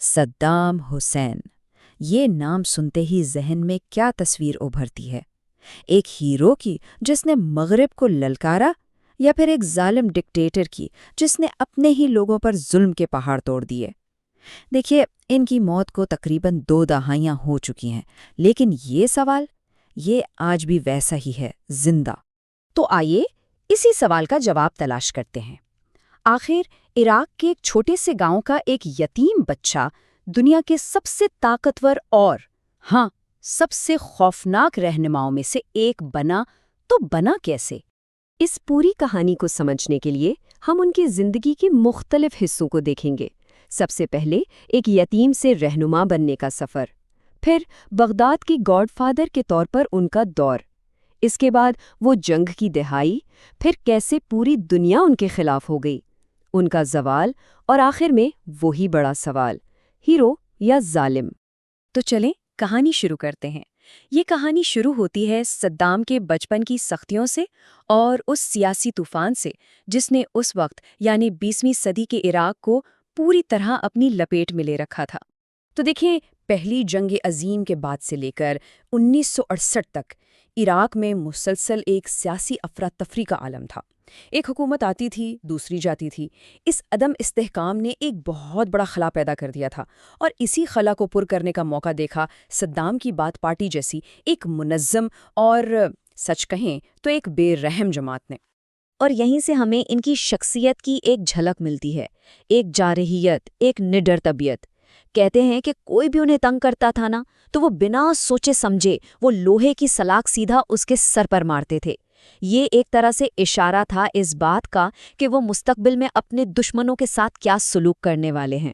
Saddam Hussein, یہ نام سنتے ہی ذہن میں کیا تصویر ابھرتی ہے؟ ایک ہیرو کی جس نے مغرب کو للکارا، یا پھر ایک ظالم ڈکٹیٹر کی جس نے اپنے ہی لوگوں پر ظلم کے پہاڑ توڑ دیے؟ دیکھیے، ان کی موت کو تقریباً 2 دہائیاں ہو چکی ہیں، لیکن یہ سوال، یہ آج بھی ویسا ہی ہے، زندہ۔ تو آئیے اسی سوال کا جواب تلاش کرتے ہیں۔ آخر عراق کے ایک چھوٹے سے گاؤں کا ایک یتیم بچہ دنیا کے سب سے طاقتور اور ہاں سب سے خوفناک رہنماؤں میں سے ایک بنا، تو بنا کیسے؟ اس پوری کہانی کو سمجھنے کے لیے ہم ان کی زندگی کے مختلف حصوں کو دیکھیں گے۔ سب سے پہلے ایک یتیم سے رہنما بننے کا سفر، پھر بغداد کی گاڈ فادر کے طور پر ان کا دور، اس کے بعد وہ جنگ کی دہائی، پھر کیسے پوری دنیا ان کے خلاف ہو گئی، ان کا زوال، اور آخر میں وہی بڑا سوال، ہیرو یا ظالم۔ تو چلیں کہانی شروع کرتے ہیں۔ یہ کہانی شروع ہوتی ہے صدام کے بچپن کی سختیوں سے اور اس سیاسی طوفان سے جس نے اس وقت یعنی 20ویں صدی کے عراق کو پوری طرح اپنی لپیٹ میں لے رکھا تھا۔ تو دیکھیں، پہلی جنگ عظیم کے بعد سے لے کر 1968 تک عراق میں مسلسل ایک سیاسی افراتفری کا عالم تھا۔ ایک حکومت آتی تھی، دوسری جاتی تھی۔ اس عدم استحکام نے ایک بہت بڑا خلا پیدا کر دیا تھا، اور اسی خلا کو پر کرنے کا موقع دیکھا صدام کی بات پارٹی جیسی ایک منظم اور سچ کہیں تو ایک بے رحم جماعت نے۔ اور یہیں سے ہمیں ان کی شخصیت کی ایک جھلک ملتی ہے، ایک جارحیت، ایک نڈر طبیعت۔ کہتے ہیں کہ کوئی بھی انہیں تنگ کرتا تھا نا، تو وہ بنا سوچے سمجھے وہ لوہے کی سلاخ سیدھا اس کے سر پر مارتے تھے۔ یہ ایک طرح سے اشارہ تھا اس بات کا کہ وہ مستقبل میں اپنے دشمنوں کے ساتھ کیا سلوک کرنے والے ہیں۔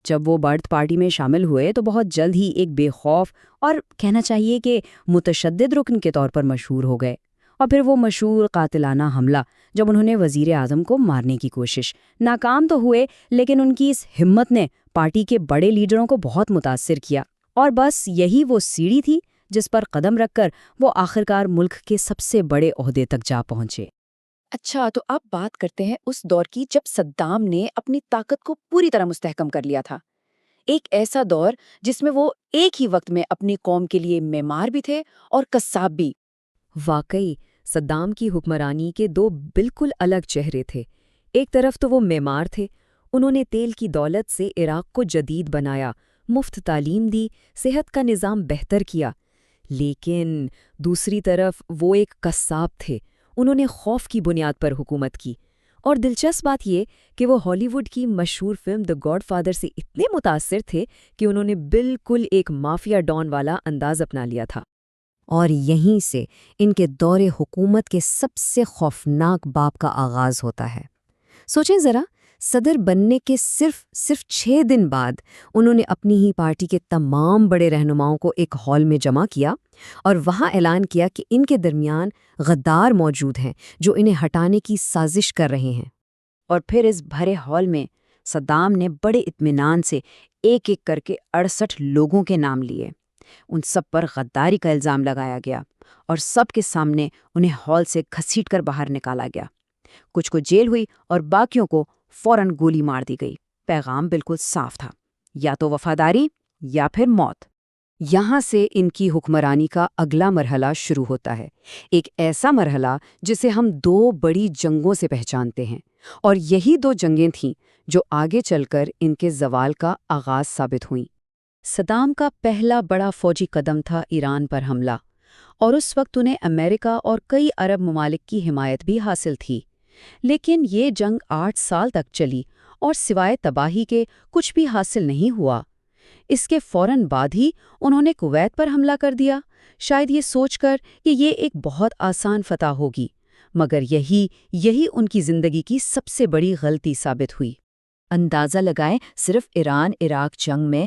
جب وہ برتھ پارٹی میں شامل ہوئے تو بہت جلد ہی ایک بے خوف اور کہنا چاہیے کہ متشدد رکن کے طور پر مشہور ہو گئے۔ اور پھر وہ مشہور قاتلانہ حملہ جب انہوں نے وزیر اعظم کو مارنے کی کوشش، ناکام تو ہوئے، لیکن ان کی اس ہمت نے پارٹی کے بڑے لیڈروں کو بہت متاثر کیا، اور بس یہی وہ سیڑھی تھی جس پر قدم رکھ کر وہ آخرکار ملک کے سب سے بڑے عہدے تک جا پہنچے۔ اچھا، تو اب بات کرتے ہیں اس دور کی جب صدام نے اپنی طاقت کو پوری طرح مستحکم کر لیا تھا۔ ایک ایسا دور جس میں وہ ایک ہی وقت میں اپنی قوم کے لیے معمار بھی تھے اور قصاب بھی۔ واقعی صدام کی حکمرانی کے 2 بالکل الگ چہرے تھے۔ ایک طرف تو وہ معمار تھے، انہوں نے تیل کی دولت سے عراق کو جدید بنایا، مفت تعلیم دی، صحت کا نظام بہتر کیا۔ لیکن دوسری طرف وہ ایک قصاب تھے، انہوں نے خوف کی بنیاد پر حکومت کی۔ اور دلچسپ بات یہ کہ وہ ہالی ووڈ کی مشہور فلم دی گاڈ فادر سے اتنے متاثر تھے کہ انہوں نے بالکل ایک مافیا ڈان والا انداز اپنا لیا تھا۔ اور یہیں سے ان کے دور حکومت کے سب سے خوفناک باب کا آغاز ہوتا ہے۔ سوچیں ذرا، صدر بننے کے صرف 6 دن بعد انہوں نے اپنی ہی پارٹی کے تمام بڑے رہنماؤں کو ایک ہال میں جمع کیا اور وہاں اعلان کیا کہ ان کے درمیان غدار موجود ہیں جو انہیں ہٹانے کی سازش کر رہے ہیں۔ اور پھر اس بھرے ہال میں صدام نے بڑے اطمینان سے ایک ایک کر کے 68 لوگوں کے نام لیے۔ ان سب پر غداری کا الزام لگایا گیا اور سب کے سامنے انہیں ہال سے گھسیٹ کر باہر نکالا گیا۔ کچھ کو جیل ہوئی اور باقیوں کو فوراً گولی مار دی گئی۔ پیغام بالکل صاف تھا، یا تو وفاداری یا پھر موت۔ یہاں سے ان کی حکمرانی کا اگلا مرحلہ شروع ہوتا ہے، ایک ایسا مرحلہ جسے ہم 2 بڑی جنگوں سے پہچانتے ہیں، اور یہی 2 جنگیں تھیں جو آگے چل کر ان کے زوال کا آغاز ثابت ہوئیں۔ صدام کا پہلا بڑا فوجی قدم تھا ایران پر حملہ، اور اس وقت انہیں امریکہ اور کئی عرب ممالک کی حمایت بھی حاصل تھی۔ لیکن یہ جنگ 8 سال تک چلی اور سوائے تباہی کے کچھ بھی حاصل نہیں ہوا۔ اس کے فوراً بعد ہی انہوں نے کویت پر حملہ کر دیا، شاید یہ سوچ کر کہ یہ ایک بہت آسان فتح ہوگی، مگر یہی ان کی زندگی کی سب سے بڑی غلطی ثابت ہوئی۔ اندازہ لگائیں، صرف ایران عراق جنگ میں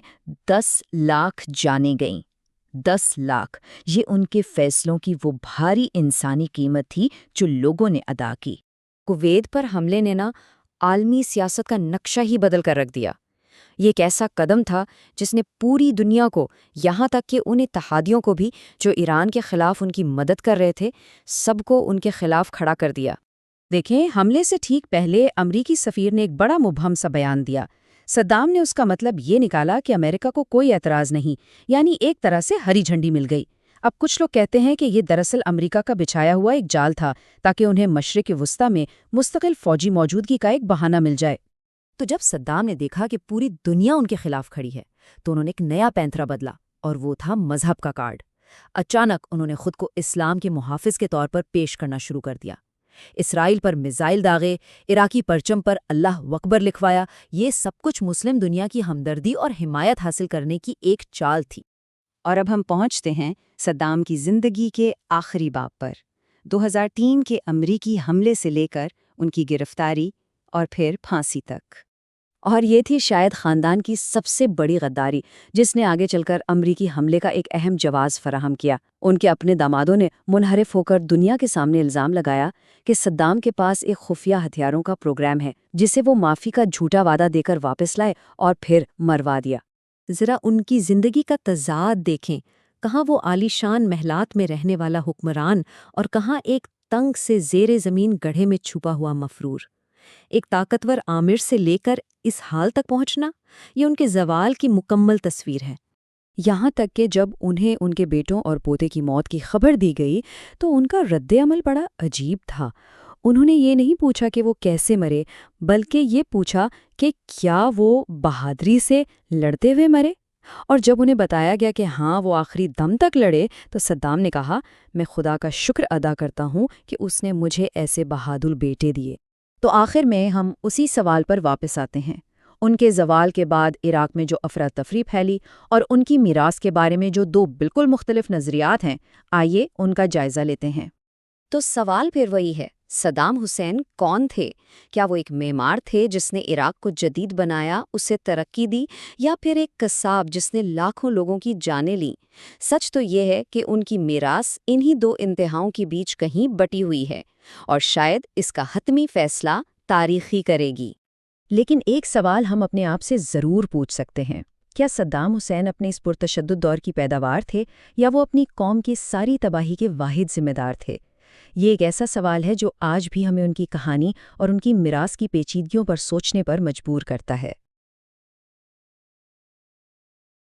10 لاکھ جانیں گئیں۔ 10 لاکھ، یہ ان کے فیصلوں کی وہ بھاری انسانی قیمت تھی جو لوگوں نے ادا کی۔ کویت پر حملے نے عالمی سیاست کا نقشہ ہی بدل کر رکھ دیا۔ یہ ایک ایسا قدم تھا جس نے پوری دنیا کو، یہاں تک کہ ان اتحادیوں کو بھی جو ایران کے خلاف ان کی مدد کر رہے تھے، سب کو ان کے خلاف کھڑا کر دیا۔ دیکھیں، حملے سے ٹھیک پہلے امریکی سفیر نے ایک بڑا مبہم سا بیان دیا۔ صدام نے اس کا مطلب یہ نکالا کہ امریکہ کو کوئی اعتراض نہیں، یعنی ایک طرح سے ہری جھنڈی مل گئی۔ اب کچھ لوگ کہتے ہیں کہ یہ دراصل امریکہ کا بچھایا ہوا ایک جال تھا تاکہ انہیں مشرق وسطیٰ میں مستقل فوجی موجودگی کا ایک بہانہ مل جائے۔ تو جب صدام نے دیکھا کہ پوری دنیا ان کے خلاف کھڑی ہے تو انہوں نے ایک نیا پینترا بدلا، اور وہ تھا مذہب کا کارڈ۔ اچانک انہوں نے خود کو اسلام کے محافظ کے طور پر پیش کرنا شروع کر دیا۔ اسرائیل پر میزائل داغے، عراقی پرچم پر اللہ اکبر لکھوایا۔ یہ سب کچھ مسلم دنیا کی ہمدردی اور حمایت حاصل کرنے کی ایک چال تھی۔ اور اب ہم پہنچتے ہیں صدام کی زندگی کے آخری باب پر، 2003 کے امریکی حملے سے لے کر ان کی گرفتاری اور پھر پھانسی تک۔ اور یہ تھی شاید خاندان کی سب سے بڑی غداری، جس نے آگے چل کر امریکی حملے کا ایک اہم جواز فراہم کیا۔ ان کے اپنے دامادوں نے منحرف ہو کر دنیا کے سامنے الزام لگایا کہ صدام کے پاس ایک خفیہ ہتھیاروں کا پروگرام ہے جسے وہ معافی کا جھوٹا وعدہ دے کر واپس لائے اور پھر مروا دیا۔ ذرا ان کی زندگی کا تضاد دیکھیں، کہاں وہ عالی شان محلات میں رہنے والا حکمران اور کہاں ایک تنگ سے زیر زمین گڑھے میں چھپا ہوا مفرور۔ ایک طاقتور آمر سے لے کر اس حال تک پہنچنا، یہ ان کے زوال کی مکمل تصویر ہے۔ یہاں تک کہ جب انہیں ان کے بیٹوں اور پوتے کی موت کی خبر دی گئی تو ان کا رد عمل بڑا عجیب تھا۔ انہوں نے یہ نہیں پوچھا کہ وہ کیسے مرے، بلکہ یہ پوچھا کہ کیا وہ بہادری سے لڑتے ہوئے مرے۔ اور جب انہیں بتایا گیا کہ ہاں وہ آخری دم تک لڑے تو صدام نے کہا، میں خدا کا شکر ادا کرتا ہوں کہ اس نے مجھے ایسے بہادر بیٹے دیے۔ تو آخر میں ہم اسی سوال پر واپس آتے ہیں، ان کے زوال کے بعد عراق میں جو افراتفری پھیلی اور ان کی میراث کے بارے میں جو دو بالکل مختلف نظریات ہیں، آئیے ان کا جائزہ لیتے ہیں۔ تو سوال پھر وہی ہے، صدام حسین کون تھے؟ کیا وہ ایک معمار تھے جس نے عراق کو جدید بنایا، اسے ترقی دی، یا پھر ایک قصاب جس نے لاکھوں لوگوں کی جانیں لیں؟ سچ تو یہ ہے کہ ان کی میراث انہی دو انتہاؤں کے بیچ کہیں بٹی ہوئی ہے، اور شاید اس کا حتمی فیصلہ تاریخی کرے گی۔ لیکن ایک سوال ہم اپنے آپ سے ضرور پوچھ سکتے ہیں، کیا صدام حسین اپنے اس پرتشدد دور کی پیداوار تھے یا وہ اپنی قوم کی ساری تباہی کے واحد ذمہ دار تھے؟ یہ ایک ایسا سوال ہے جو آج بھی ہمیں ان کی کہانی اور ان کی میراث کی پیچیدگیوں پر سوچنے پر مجبور کرتا ہے۔